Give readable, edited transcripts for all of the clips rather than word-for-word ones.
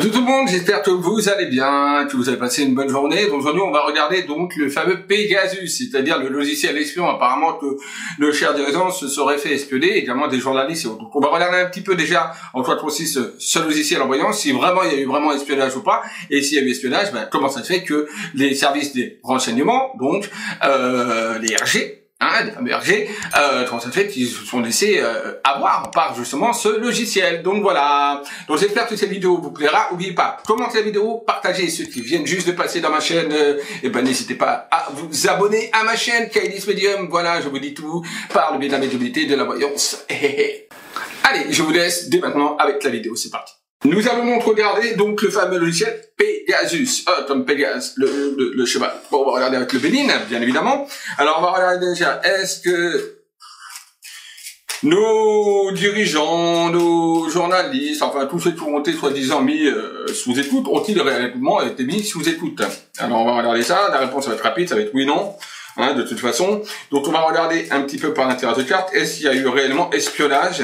Bonjour tout le monde, j'espère que vous allez bien, que vous avez passé une bonne journée. Donc aujourd'hui, on va regarder donc le fameux Pegasus, c'est-à-dire le logiciel espion apparemment que le cher dirigeant se serait fait espionner, également des journalistes. Donc on va regarder un petit peu déjà en quoi consiste ce logiciel en voyant si vraiment il y a eu vraiment espionnage ou pas, et s'il y a eu espionnage, ben, comment ça se fait que les services des renseignements, donc les RG, les fameux RG, comment ça fait qu'ils se sont laissés avoir par justement ce logiciel. Donc voilà. Donc j'espère que cette vidéo vous plaira. N'oubliez pas, commentez la vidéo, partagez ceux qui viennent juste de passer dans ma chaîne. Et ben n'hésitez pas à vous abonner à ma chaîne Kailis Medium. Voilà, je vous dis tout par le biais de la médiumnité, de la voyance. Allez, je vous laisse dès maintenant avec la vidéo. C'est parti. Nous allons donc regarder donc le fameux logiciel Pegasus, comme Pégase, le cheval. Bon, on va regarder avec le Bénin, bien évidemment. Alors, on va regarder déjà, est-ce que nos dirigeants, nos journalistes, enfin tous ceux qui ont été soi-disant mis sous écoute, ont-ils réellement été mis sous écoute? Alors, on va regarder ça, la réponse va être rapide, ça va être oui, non. Hein, de toute façon. Donc, on va regarder un petit peu par l'intérieur de carte, est-ce qu'il y a eu réellement espionnage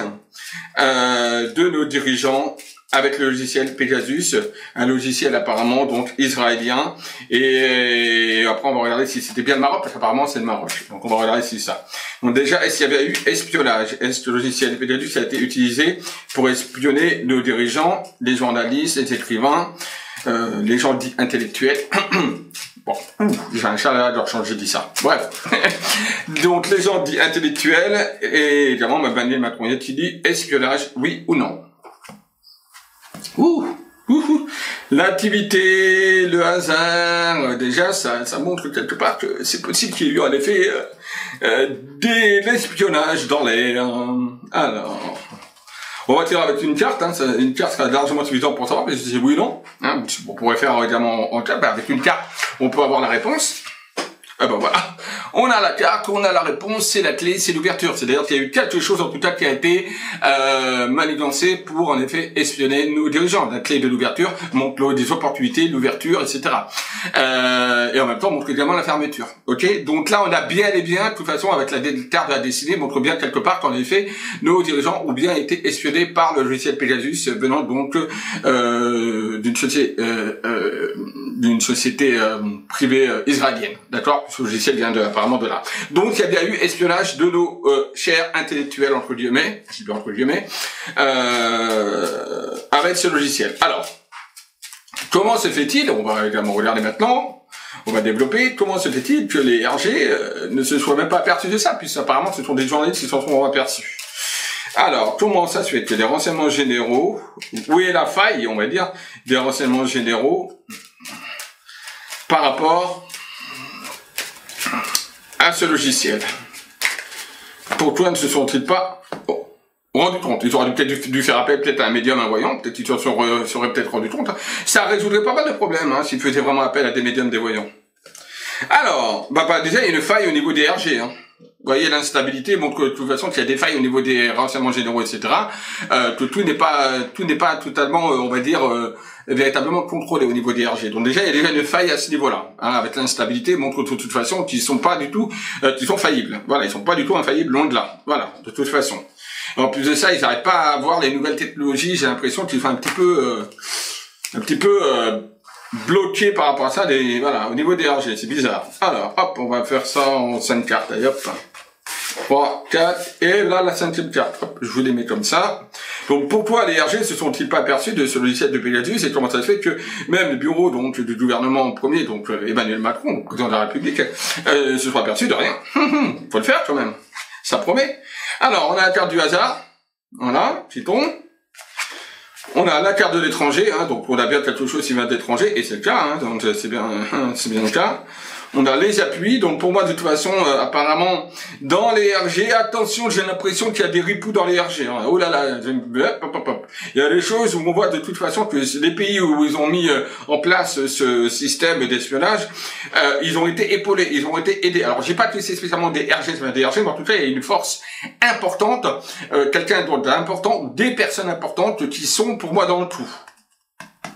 de nos dirigeants avec le logiciel Pegasus, un logiciel apparemment donc israélien, et après on va regarder si c'était bien le Maroc, parce qu'apparemment c'est le Maroc, donc on va regarder si c'est ça. Donc déjà, est-ce qu'il y avait eu espionnage? Est-ce que le logiciel Pegasus a été utilisé pour espionner nos dirigeants, les journalistes, les écrivains, les gens dits intellectuels? Bon, j'ai un chat là, quand je dis ça. Bref. Donc les gens dits intellectuels, et également Daniel Macron qui dit espionnage, oui ou non? L'activité, le hasard, déjà ça montre quelque part que c'est possible qu'il y ait eu en effet de l'espionnage dans l'air. Alors, on va tirer avec une carte, une carte sera largement suffisante pour savoir, mais je dis oui ou non. Hein, on pourrait faire également en carte, avec une carte, on peut avoir la réponse. Ah ben voilà, on a la carte, on a la réponse, c'est la clé, c'est l'ouverture. C'est-à-dire qu'il y a eu quelque chose en tout cas qui a été manigancé pour en effet espionner nos dirigeants. La clé de l'ouverture montre des opportunités, l'ouverture, etc. Et en même temps montre également la fermeture. Ok, donc là on a bien et bien, de toute façon avec la carte de la destinée, montre bien quelque part qu'en effet nos dirigeants ont bien été espionnés par le logiciel Pegasus venant donc d'une société privée israélienne. D'accord? Ce logiciel vient apparemment de là. Donc il y a bien eu espionnage de nos chers intellectuels entre guillemets, avec ce logiciel. Alors, comment se fait-il? On va également regarder maintenant. On va développer. Comment se fait-il que les RG ne se soient même pas aperçus de ça, puisque apparemment ce sont des journalistes qui s'en sont aperçus. Alors, comment ça se fait que des renseignements généraux, où est la faille, on va dire, des renseignements généraux par rapport à ce logiciel? Pourquoi ne se sont-ils pas rendus compte? Ils auraient peut-être dû faire appel peut-être à un médium, un voyant, peut-être qu'ils se seraient peut-être rendus compte. Ça résoudrait pas mal de problèmes s'ils faisaient vraiment appel à des médiums, des voyants. Alors, déjà il y a une faille au niveau des RG. Vous voyez, l'instabilité montre que de toute façon qu'il y a des failles au niveau des renseignements généraux, etc. Que tout n'est pas totalement, on va dire, véritablement contrôlé au niveau des RG. Donc déjà, il y a déjà une faille à ce niveau-là. Avec l'instabilité montre de toute façon qu'ils sont pas du tout, qu'ils sont faillibles. Voilà, ils sont pas du tout infaillibles, loin de là. Voilà, de toute façon. Et en plus de ça, ils n'arrêtent pas à avoir les nouvelles technologies. J'ai l'impression qu'ils sont un petit peu bloqués par rapport à ça. Voilà, au niveau des RG, c'est bizarre. Alors, hop, on va faire ça en 5 cartes. Allez, hop. 3, 4, et là, la 5e carte. Hop, je vous les mets comme ça. Donc, pourquoi les RG se sont-ils pas aperçus de ce logiciel de Pegasus, et comment ça se fait que même le bureau, donc, du gouvernement premier, donc, Emmanuel Macron, président de la République, se soit aperçu de rien? Faut le faire, quand même. Ça promet. Alors, on a la carte du hasard. Voilà, piton. On a la carte de l'étranger, donc on a bien quelque chose qui vient d'étranger, et c'est le cas, donc c'est bien le cas. On a les appuis, donc pour moi de toute façon, apparemment, dans les RG, attention, j'ai l'impression qu'il y a des ripoux dans les RG. Oh là là, il y a des choses où on voit de toute façon que les pays où ils ont mis en place ce système d'espionnage, ils ont été épaulés, ils ont été aidés. Alors j'ai pas que c'est spécialement des RG, mais en tout cas il y a une force importante, quelqu'un d'important, ou des personnes importantes qui sont pour moi dans le tout.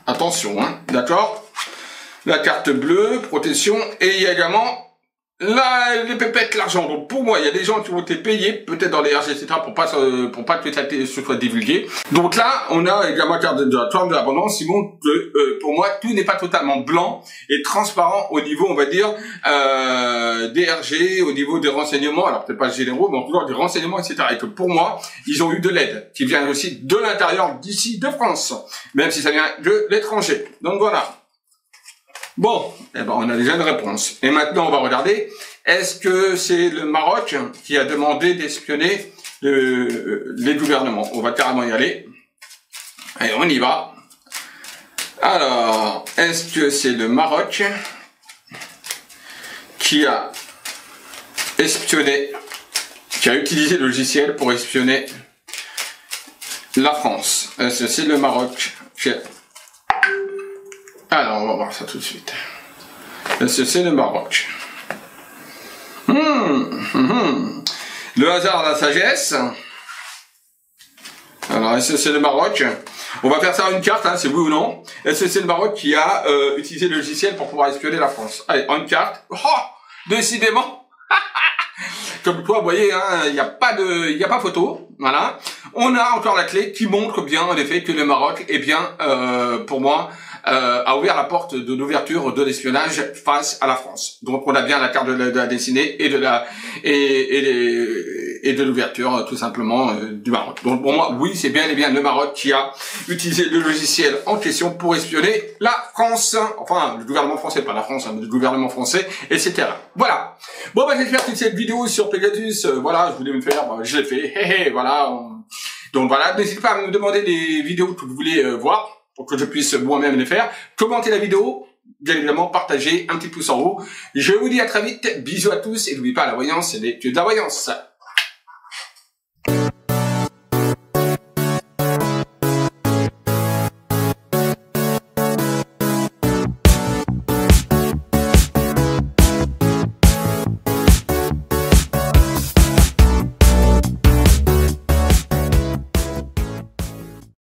Attention, d'accord? La carte bleue, protection, et il y a également les pépettes, l'argent. Donc pour moi, il y a des gens qui ont été payés, peut-être dans les RG, etc., pour pas que ça se soit divulgué. Donc là, on a également la carte de la forme de l'abondance, qui montre que pour moi, tout n'est pas totalement blanc et transparent au niveau, on va dire, des RG, au niveau des renseignements, alors peut-être pas généraux, mais en tout cas des renseignements, etc. Et que pour moi, ils ont eu de l'aide, qui vient aussi de l'intérieur d'ici, de France, même si ça vient de l'étranger. Donc voilà. Bon, eh ben on a déjà une réponse. Et maintenant, on va regarder, est-ce que c'est le Maroc qui a demandé d'espionner les gouvernements? On va carrément y aller. Allez, on y va. Alors, est-ce que c'est le Maroc qui a espionné, qui a utilisé le logiciel pour espionner la France? Est-ce que c'est le Maroc qui a... Alors, on va voir ça tout de suite. Est-ce que c'est le Maroc? Le hasard, la sagesse. Alors, est-ce que c'est le Maroc? On va faire ça à une carte, hein, c'est oui ou non. Est-ce que c'est le Maroc qui a utilisé le logiciel pour pouvoir espionner la France? Allez, en une carte. Oh, décidément. Comme quoi, vous voyez, hein, il n'y a pas photo. Voilà. On a encore la clé qui montre bien, en effet, que le Maroc, eh bien, pour moi, a ouvert la porte de l'ouverture de l'espionnage face à la France. Donc on a bien la carte de la dessinée et de l'ouverture tout simplement du Maroc. Donc pour moi, oui, c'est bien et bien le Maroc qui a utilisé le logiciel en question pour espionner la France. Enfin, le gouvernement français, pas la France, hein, mais le gouvernement français, etc. Voilà. Bon, bah j'espère que cette vidéo sur Pegasus, voilà, je voulais me faire, bah, je l'ai fait, voilà. Donc voilà, n'hésitez pas à me demander des vidéos que vous voulez voir, pour que je puisse moi-même les faire. Commentez la vidéo, bien évidemment, partagez, un petit pouce en haut. Je vous dis à très vite, bisous à tous, et n'oubliez pas, la voyance, c'est l'étude de la voyance.